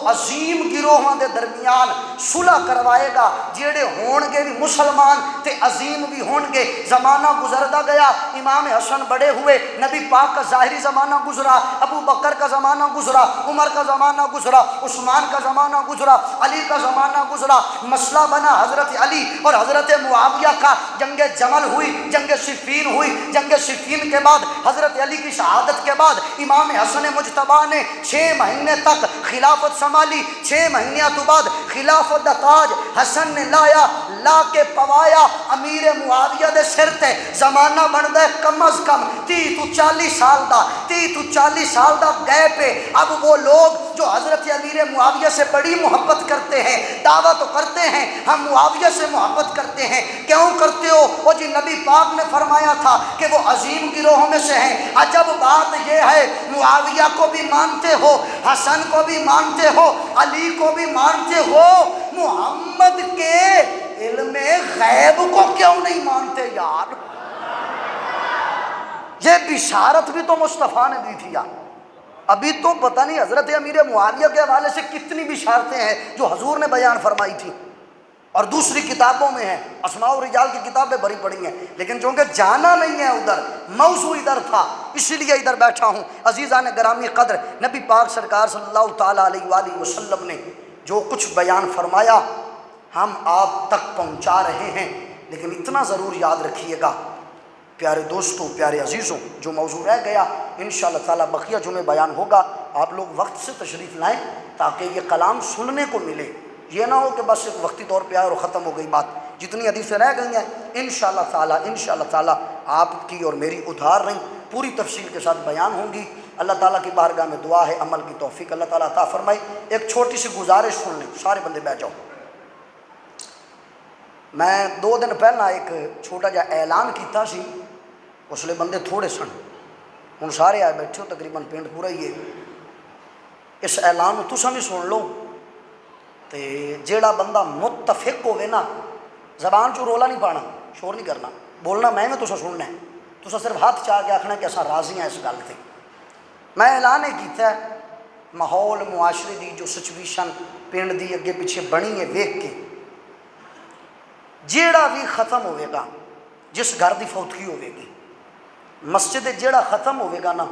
عظیم گروہاں دے درمیان صلح کروائے گا جیڑے ہون گے بھی مسلمان تے عظیم بھی ہون گے. زمانہ گزرتا گیا امام حسن بڑے ہوئے نبی پاک کا ظاہری زمانہ گزرا ابو بکر کا زمانہ گزرا عمر کا زمانہ گزرا عثمان کا زمانہ گزرا علی کا زمانہ گزرا. مسئلہ بنا حضرت علی اور حضرت معاویہ کا. جنگ جمل ہوئی جنگ صفین ہوئی. جنگ صفین کے بعد حضرت علی کی شہادت کے بعد امام حسن مجتبیٰ نے 6 مہینے تک خلافت سنبھالی. 6 مہینے تو بعد خلافت دا تاج حسن نے لا کے پوایا امیر معاویہ دے سر تے زمانہ بندا ہے کم از کم 30 تو 40 سال دا، 30 تو 40 سال دا گیپ ہے۔ اب وہ لوگ جو حضرت امیر معاویہ سے بڑی محبت کرتے ہیں، دعویٰ تو کرتے ہیں ہم معاویہ سے محبت کرتے ہیں، کیوں کرتے ہو؟ وہ جی نبی پاک نے فرمایا تھا کہ وہ عظیم گروہوں میں سے ہیں۔ عجب بات یہ ہے معاویہ کو بھی مانتے ہو، حسن کو بھی مانتے ہو، علی کو بھی مانتے ہو، محمد کے علم غیب کو کیوں نہیں مانتے یار؟ یہ بشارت بھی تو مصطفیٰ نے دی تھی یار۔ ابھی تو پتہ نہیں حضرت امیر معاویہ کے حوالے سے کتنی بشارتیں ہیں جو حضور نے بیان فرمائی تھی، اور دوسری کتابوں میں ہیں، اسماء و رجال کی کتابیں بڑی پڑی ہیں، لیکن چونکہ جانا نہیں ہے ادھر، موضوع ادھر تھا، اسی لیے ادھر بیٹھا ہوں۔ عزیزان گرامی قدر، نبی پاک سرکار صلی اللہ تعالیٰ علیہ وآلہ وسلم نے جو کچھ بیان فرمایا ہم آپ تک پہنچا رہے ہیں، لیکن اتنا ضرور یاد رکھیے گا پیارے دوستوں، پیارے عزیزوں، جو موضوع رہ گیا انشاءاللہ تعالیٰ بقیہ جمعے بیان ہوگا۔ آپ لوگ وقت سے تشریف لائیں تاکہ یہ کلام سننے کو ملے، یہ نہ ہو کہ بس ایک وقتی طور پہ آئے اور ختم ہو گئی بات۔ جتنی حدیثیں رہ گئی ہیں انشاءاللہ تعالیٰ آپ کی اور میری ادھار نہیں، پوری تفصیل کے ساتھ بیان ہوں گی۔ اللہ تعالیٰ کی بارگاہ میں دعا ہے عمل کی توفیق اللہ تعالیٰ عطا فرمائے۔ ایک چھوٹی سی گزارش سن لیں، سارے بندے بیٹھ جاؤ۔ میں 2 دن پہلا ایک چھوٹا جا اعلان کیتا سی، اس لیے بندے تھوڑے سن، ہوں سارے آئے بیٹھے ہو، تقریباً پنڈ پورا ہی ہے۔ اس اعلان تساں بھی سن لو، تے جیڑا بندہ متفق ہوئے نا، زبان چو رولا نہیں پانا، شور نہیں کرنا، بولنا میں تساں سننا ہے، تساں صرف ہاتھ چاہ کے آکھنا کہ اساں راضی ہیں اس گل تے۔ میں اعلان یہ کیتا ہے، ماحول معاشرے دی جو سچویشن پنڈ دی اگے پیچھے بنی ہے ویکھ کے، جیڑا بھی ختم ہوئے گا، جس گھر دی فوتگی ہوئے گی، مسجد جیڑا ختم ہوئے گا نا،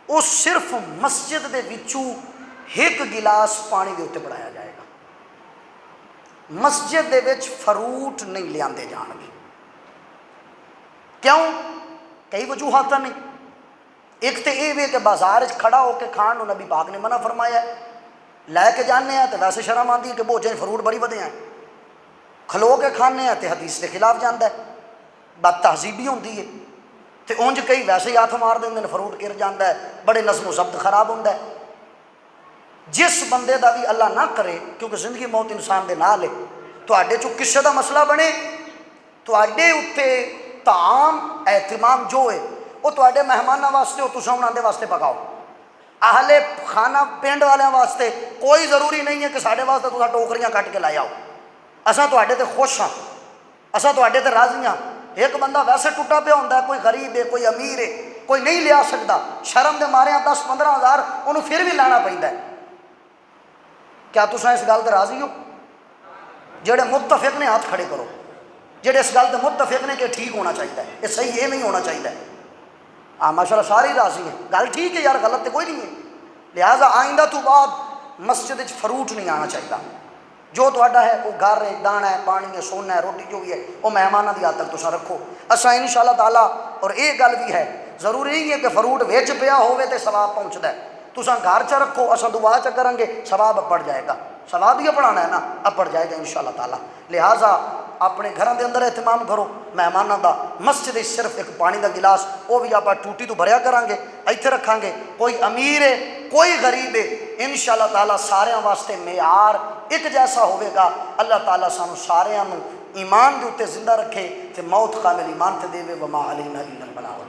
وہ صرف مسجد دے وچوں ایک گلاس پانی دے اتے بڑھایا جائے گا۔ مسجد دے وچ فروٹ نہیں لیاندے جان گے، کیوں؟ کئی وجوہات نہیں۔ ایک تے یہ کہ بازار کھڑا ہو کے کھان نو نبی پاک نے منع فرمایا ہے، لے کے جانے ہیں تو ویسے شرم آتی ہے کہ بوجھے فروٹ بڑی ودے ہیں، کھلو کے کھانے ہیں تو حدیث کے خلاف جاندہ ہے، بد تہذیبی ہوندی ہے، تو اونج کئی ویسے ہی ہاتھ مار دیں فروٹ گر جاندہ ہے، بڑے نظم و ضبط خراب ہوندہ ہے۔ جس بندے دا بھی اللہ نہ کرے، کیونکہ زندگی موت انسان دے نال ہے، تو آڈے چو کسے دا مسئلہ بنے، تو آڈے اتے طعام اہتمام جو ہے وہ تو آڈے مہمانہ واسطے ہو، تساں انہاں دے واسطے پکاؤ۔ اہل کھانا پینڈ والے واسطے کوئی ضروری نہیں ہے کہ ساڑھے واسطے تساں ٹوکریاں کٹ کے لائے آؤ، اساں تو آڈے تے خوش ہاں، اساں تو آڈے تے راضی ہاں۔ ایک بندہ ویسے ٹوٹا پہ ہوندہ ہے، کوئی غریب ہے، کوئی امیر ہے، کوئی نہیں لیا سکتا، شرم دے مارے 10-15 ہزار انہوں پھر بھی لانا پہندا ہے۔ کیا تساں اس گل تے راضی ہو؟ جڑے متفق نے ہاتھ کھڑے کرو، جڑے اس گل تے متفق نے کہ ٹھیک ہونا چاہیے، یہ صحیح یہ نہیں ہونا چاہیے۔ ہاں ماشاءاللہ سارے ہی راضی ہیں، گل ٹھیک ہے یار، غلط تے کوئی نہیں ہے۔ لہٰذا آئندہ تو بعد مسجد وچ فروٹ نہیں آنا چاہیے، جو تہاڈا ہے وہ گھر ہے، دانا ہے، پانی ہے، سونا ہے، روٹی جو بھی ہے وہ مہمانہ دی حد تک تساں رکھو۔ اساں انشاءاللہ تعالیٰ، اور یہ گل بھی ہے ضروری نہیں ہے کہ فروٹ ویچ پیا ہوئے تے ثواب پہنچدا ہے، تساں گھر چ رکھو، اساں دعا چ کریں گے، ثواب اپڑ جائے گا، ثواب ہی پڑھانا ہے نا، اپڑ جائے گا انشاءاللہ تعالیٰ۔ لہٰذا اپنے گھروں دے اندر اہتمام کرو مہمانوں دا، مسجد صرف ایک پانی دا گلاس وہ بھی آپ ٹوٹی تو بھریا کریں گے، ایتھے رکھاں گے، کوئی امیر ہے کوئی غریب ہے، انشاءاللہ تعالیٰ سارے واسطے معیار ایک جیسا ہوئے گا۔ اللہ تعالیٰ سانو سارے ایمان دے اوتے زندہ رکھے تے موت کامل ایمان تے دے، وما علینا الا البلاغ۔